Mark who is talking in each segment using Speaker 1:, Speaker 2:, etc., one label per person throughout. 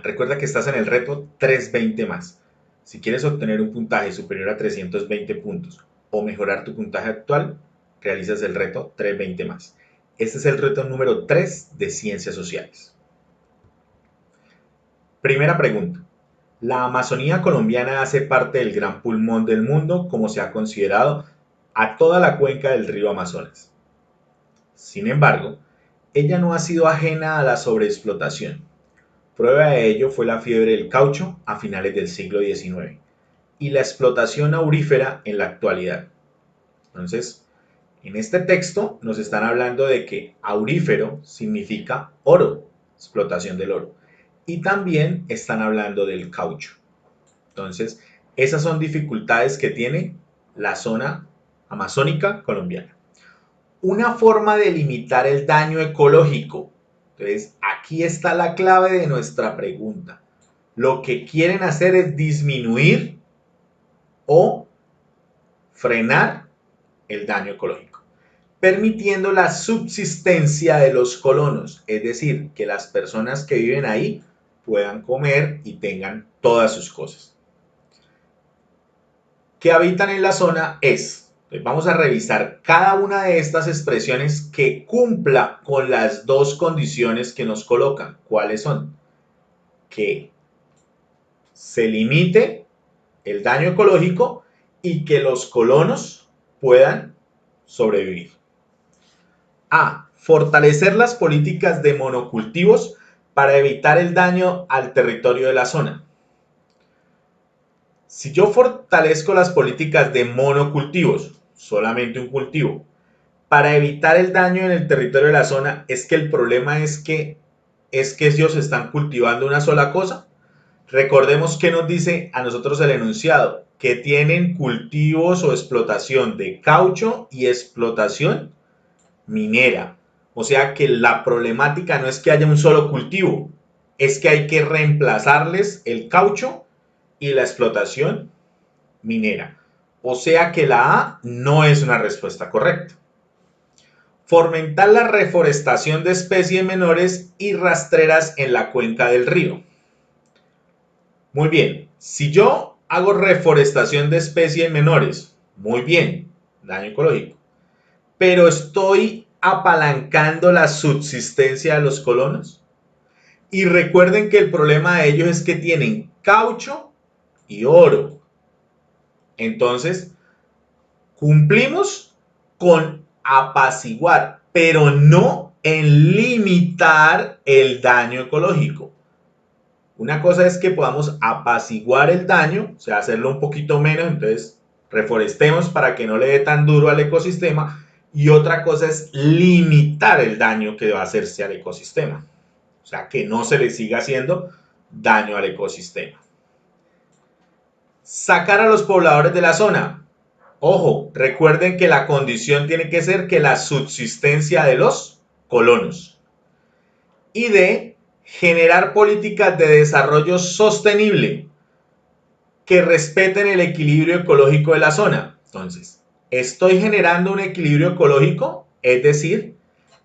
Speaker 1: recuerda que estás en el reto 320 más. Si quieres obtener un puntaje superior a 320 puntos o mejorar tu puntaje actual, realizas el reto 320 más. Este es el reto número 3 de Ciencias Sociales. Primera pregunta. ¿La Amazonía colombiana hace parte del gran pulmón del mundo como se ha considerado a toda la cuenca del río Amazonas? Sin embargo, ella no ha sido ajena a la sobreexplotación. Prueba de ello fue la fiebre del caucho a finales del siglo XIX y la explotación aurífera en la actualidad. Entonces, en este texto nos están hablando de que aurífero significa oro, explotación del oro. Y también están hablando del caucho. Entonces, esas son dificultades que tiene la zona amazónica colombiana. Una forma de limitar el daño ecológico. Entonces, aquí está la clave de nuestra pregunta. Lo que quieren hacer es disminuir o frenar el daño ecológico, permitiendo la subsistencia de los colonos, es decir, que las personas que viven ahí puedan comer y tengan todas sus cosas. Que habitan en la zona es, vamos a revisar cada una de estas expresiones que cumpla con las dos condiciones que nos colocan. ¿Cuáles son? Que se limite el daño ecológico y que los colonos puedan sobrevivir. A. Fortalecer las políticas de monocultivos para evitar el daño al territorio de la zona. Si yo fortalezco las políticas de monocultivos, solamente un cultivo, para evitar el daño en el territorio de la zona, es que el problema es que ellos están cultivando una sola cosa. Recordemos que nos dice a nosotros el enunciado, que tienen cultivos o explotación de caucho y explotación minera. O sea que la problemática no es que haya un solo cultivo, es que hay que reemplazarles el caucho y la explotación minera. O sea que la A no es una respuesta correcta. Fomentar la reforestación de especies menores y rastreras en la cuenca del río. Muy bien, si yo hago reforestación de especies menores, muy bien, daño ecológico, pero estoy apalancando la subsistencia de los colonos. Y recuerden que el problema de ellos es que tienen caucho y oro. Entonces, cumplimos con apaciguar, pero no en limitar el daño ecológico. Una cosa es que podamos apaciguar el daño, o sea, hacerlo un poquito menos, entonces reforestemos para que no le dé tan duro al ecosistema. Y otra cosa es limitar el daño que va a hacerse al ecosistema. O sea, que no se le siga haciendo daño al ecosistema. Sacar a los pobladores de la zona. Ojo, recuerden que la condición tiene que ser que la subsistencia de los colonos. Y de generar políticas de desarrollo sostenible que respeten el equilibrio ecológico de la zona. Entonces, estoy generando un equilibrio ecológico, es decir,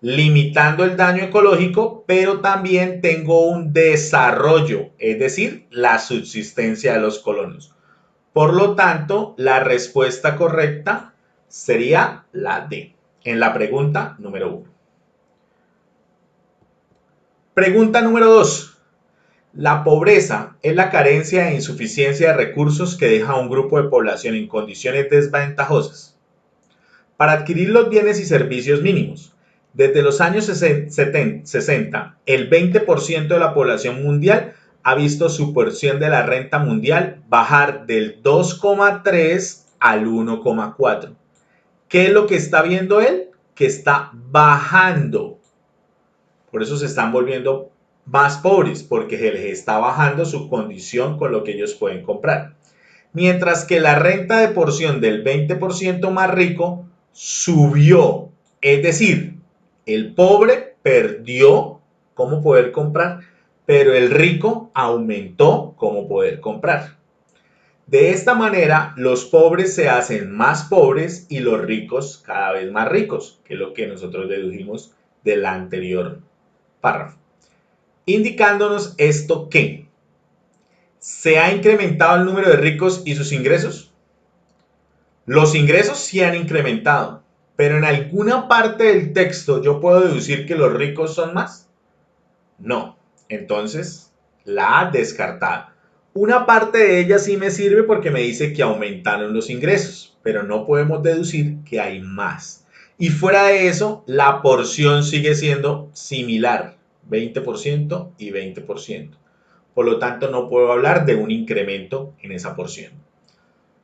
Speaker 1: limitando el daño ecológico, pero también tengo un desarrollo, es decir, la subsistencia de los colonos. Por lo tanto, la respuesta correcta sería la D, en la pregunta número 1. Pregunta número 2. La pobreza es la carencia e insuficiencia de recursos que deja a un grupo de población en condiciones desventajosas para adquirir los bienes y servicios mínimos. Desde los años 60, el 20% de la población mundial ha visto su porción de la renta mundial bajar del 2,3 al 1,4. ¿Qué es lo que está viendo él? Que está bajando. Por eso se están volviendo más pobres, porque se les está bajando su condición con lo que ellos pueden comprar. Mientras que la renta de porción del 20% más rico subió. Es decir, el pobre perdió cómo poder comprar, pero el rico aumentó cómo poder comprar. De esta manera, los pobres se hacen más pobres y los ricos cada vez más ricos, que es lo que nosotros dedujimos del anterior párrafo. Indicándonos esto que ¿Se ha incrementado el número de ricos y sus ingresos? Los ingresos sí han incrementado, pero en alguna parte del texto yo puedo deducir que los ricos son más. No. Entonces, la A descartada. Una parte de ella sí me sirve porque me dice que aumentaron los ingresos, pero no podemos deducir que hay más. Y fuera de eso, la porción sigue siendo similar, 20% y 20%. Por lo tanto, no puedo hablar de un incremento en esa porción.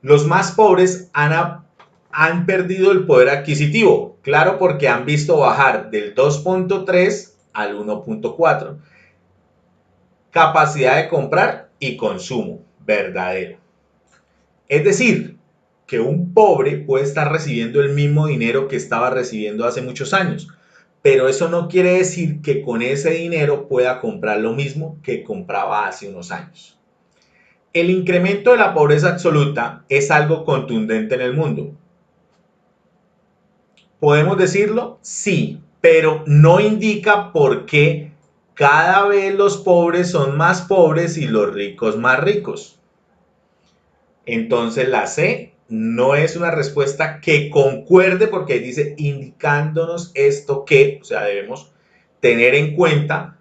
Speaker 1: Los más pobres han perdido el poder adquisitivo, claro, porque han visto bajar del 2.3 al 1.4. Capacidad de comprar y consumo, verdadero. Es decir, que un pobre puede estar recibiendo el mismo dinero que estaba recibiendo hace muchos años, pero eso no quiere decir que con ese dinero pueda comprar lo mismo que compraba hace unos años. El incremento de la pobreza absoluta es algo contundente en el mundo. ¿Podemos decirlo? Sí, pero no indica por qué cada vez los pobres son más pobres y los ricos más ricos. Entonces la C no es una respuesta que concuerde porque dice indicándonos esto que, o sea, debemos tener en cuenta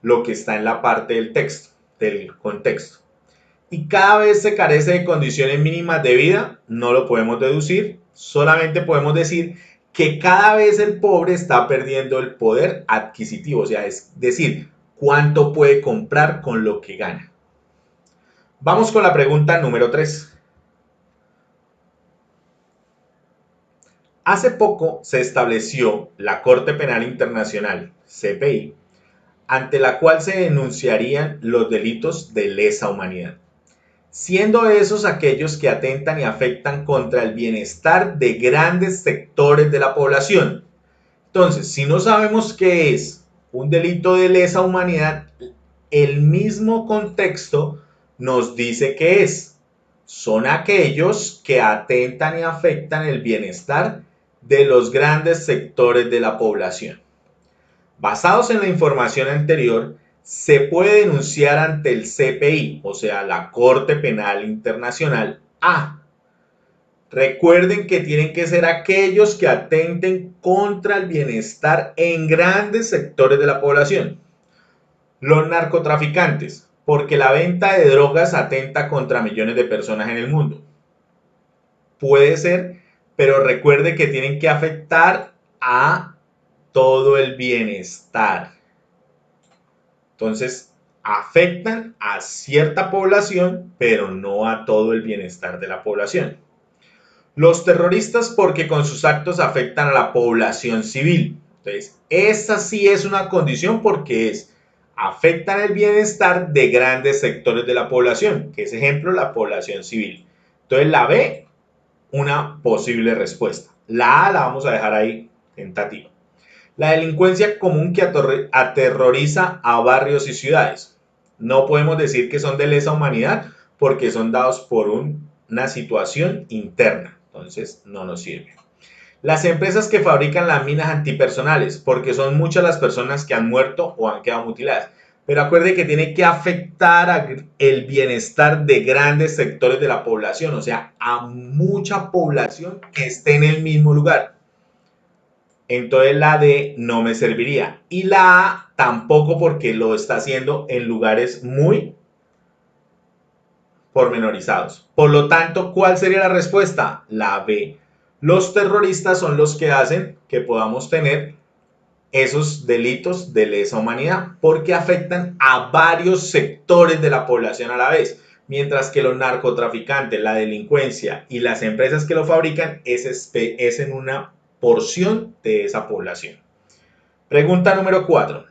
Speaker 1: lo que está en la parte del texto, del contexto. Y cada vez se carece de condiciones mínimas de vida, no lo podemos deducir, solamente podemos decir que cada vez el pobre está perdiendo el poder adquisitivo, o sea, es decir, cuánto puede comprar con lo que gana. Vamos con la pregunta número 3. Hace poco se estableció la Corte Penal Internacional, CPI, ante la cual se denunciarían los delitos de lesa humanidad, siendo esos aquellos que atentan y afectan contra el bienestar de grandes sectores de la población. Entonces, si no sabemos qué es un delito de lesa humanidad, el mismo contexto nos dice que son aquellos que atentan y afectan el bienestar de los grandes sectores de la población. Basados en la información anterior, se puede denunciar ante el CPI, o sea, la Corte Penal Internacional, A. Recuerden que tienen que ser aquellos que atenten contra el bienestar en grandes sectores de la población. Los narcotraficantes, porque la venta de drogas atenta contra millones de personas en el mundo. Puede ser, pero recuerde que tienen que afectar a todo el bienestar. Entonces, afectan a cierta población, pero no a todo el bienestar de la población. Los terroristas porque con sus actos afectan a la población civil. Entonces, esa sí es una condición porque afectan el bienestar de grandes sectores de la población, que es ejemplo la población civil. Entonces, la B, una posible respuesta. La A la vamos a dejar ahí tentativa. La delincuencia común que aterroriza a barrios y ciudades. No podemos decir que son de lesa humanidad porque son dados por una situación interna. Entonces no nos sirve. Las empresas que fabrican las minas antipersonales, porque son muchas las personas que han muerto o han quedado mutiladas. Pero acuerde que tiene que afectar el bienestar de grandes sectores de la población, o sea, a mucha población que esté en el mismo lugar. Entonces la D no me serviría. Y la A tampoco porque lo está haciendo en lugares muy pormenorizados. Por lo tanto, ¿cuál sería la respuesta? La B. Los terroristas son los que hacen que podamos tener esos delitos de lesa humanidad porque afectan a varios sectores de la población a la vez. Mientras que los narcotraficantes, la delincuencia y las empresas que lo fabrican es en una porción de esa población. Pregunta número 4.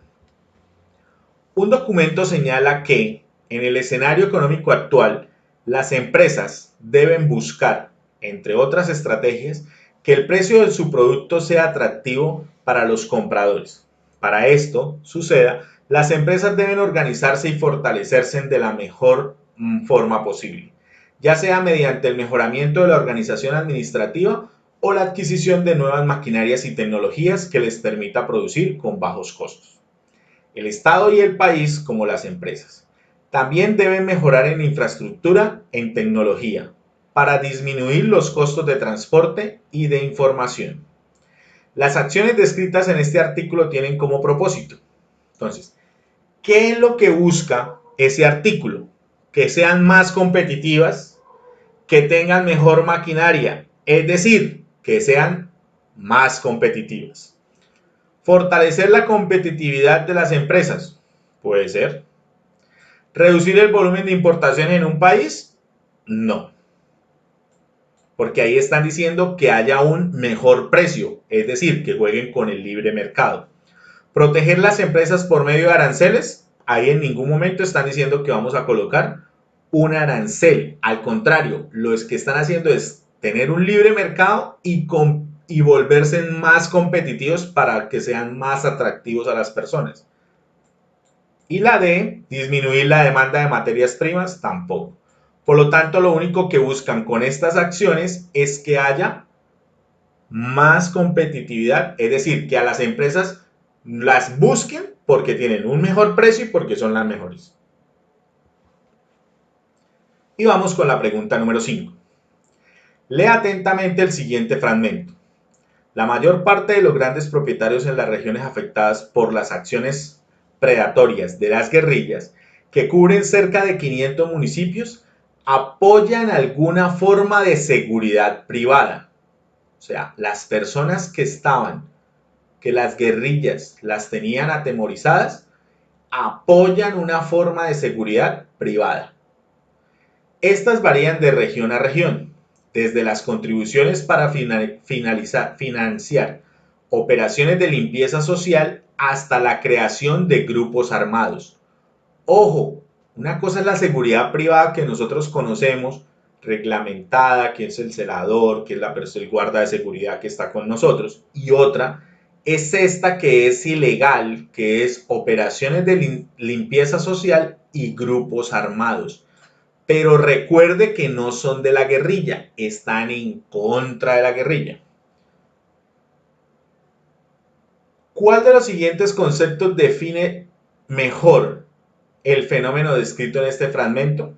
Speaker 1: Un documento señala que en el escenario económico actual, las empresas deben buscar, entre otras estrategias, que el precio de su producto sea atractivo para los compradores. Para esto suceda, las empresas deben organizarse y fortalecerse de la mejor forma posible, ya sea mediante el mejoramiento de la organización administrativa o la adquisición de nuevas maquinarias y tecnologías que les permita producir con bajos costos. El Estado y el país como las empresas. También deben mejorar en infraestructura, en tecnología, para disminuir los costos de transporte y de información. Las acciones descritas en este artículo tienen como propósito. Entonces, ¿qué es lo que busca ese artículo? Que sean más competitivas, que tengan mejor maquinaria, es decir, que sean más competitivas. Fortalecer la competitividad de las empresas, puede ser. ¿Reducir el volumen de importaciones en un país? No. Porque ahí están diciendo que haya un mejor precio, es decir, que jueguen con el libre mercado. ¿Proteger las empresas por medio de aranceles? Ahí en ningún momento están diciendo que vamos a colocar un arancel. Al contrario, lo que están haciendo es tener un libre mercado y volverse más competitivos para que sean más atractivos a las personas. Y la D, disminuir la demanda de materias primas, tampoco. Por lo tanto, lo único que buscan con estas acciones es que haya más competitividad, es decir, que a las empresas las busquen porque tienen un mejor precio y porque son las mejores. Y vamos con la pregunta número 5. Lea atentamente el siguiente fragmento. La mayor parte de los grandes propietarios en las regiones afectadas por las acciones predatorias de las guerrillas, que cubren cerca de 500 municipios, apoyan alguna forma de seguridad privada. O sea, las personas que las guerrillas las tenían atemorizadas, apoyan una forma de seguridad privada. Estas varían de región a región, desde las contribuciones para financiar operaciones de limpieza social hasta la creación de grupos armados. Ojo, una cosa es la seguridad privada que nosotros conocemos, reglamentada, que es el celador, que es el guarda de seguridad que está con nosotros, y otra es esta que es ilegal, que es operaciones de limpieza social y grupos armados. Pero recuerde que no son de la guerrilla, están en contra de la guerrilla. ¿Cuál de los siguientes conceptos define mejor el fenómeno descrito en este fragmento?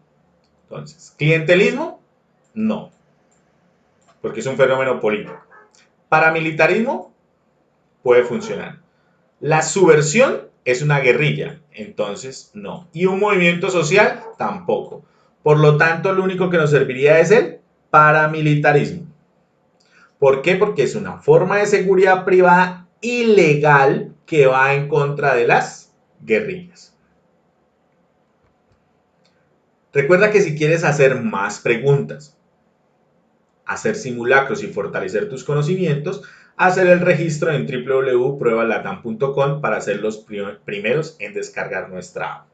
Speaker 1: Entonces, ¿clientelismo? No, porque es un fenómeno político. ¿Paramilitarismo? Puede funcionar. La subversión es una guerrilla, entonces no. ¿Y un movimiento social? Tampoco. Por lo tanto, lo único que nos serviría es el paramilitarismo. ¿Por qué? Porque es una forma de seguridad privada ilegal que va en contra de las guerrillas. Recuerda que si quieres hacer más preguntas, hacer simulacros y fortalecer tus conocimientos, hacer el registro en www.pruebalatam.com para ser los primeros en descargar nuestra app.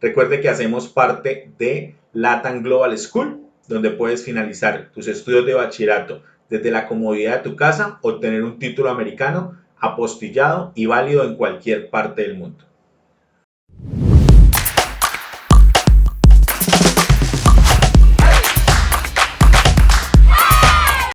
Speaker 1: Recuerde que hacemos parte de Latam Global School, donde puedes finalizar tus estudios de bachillerato desde la comodidad de tu casa, obtener un título americano apostillado y válido en cualquier parte del mundo.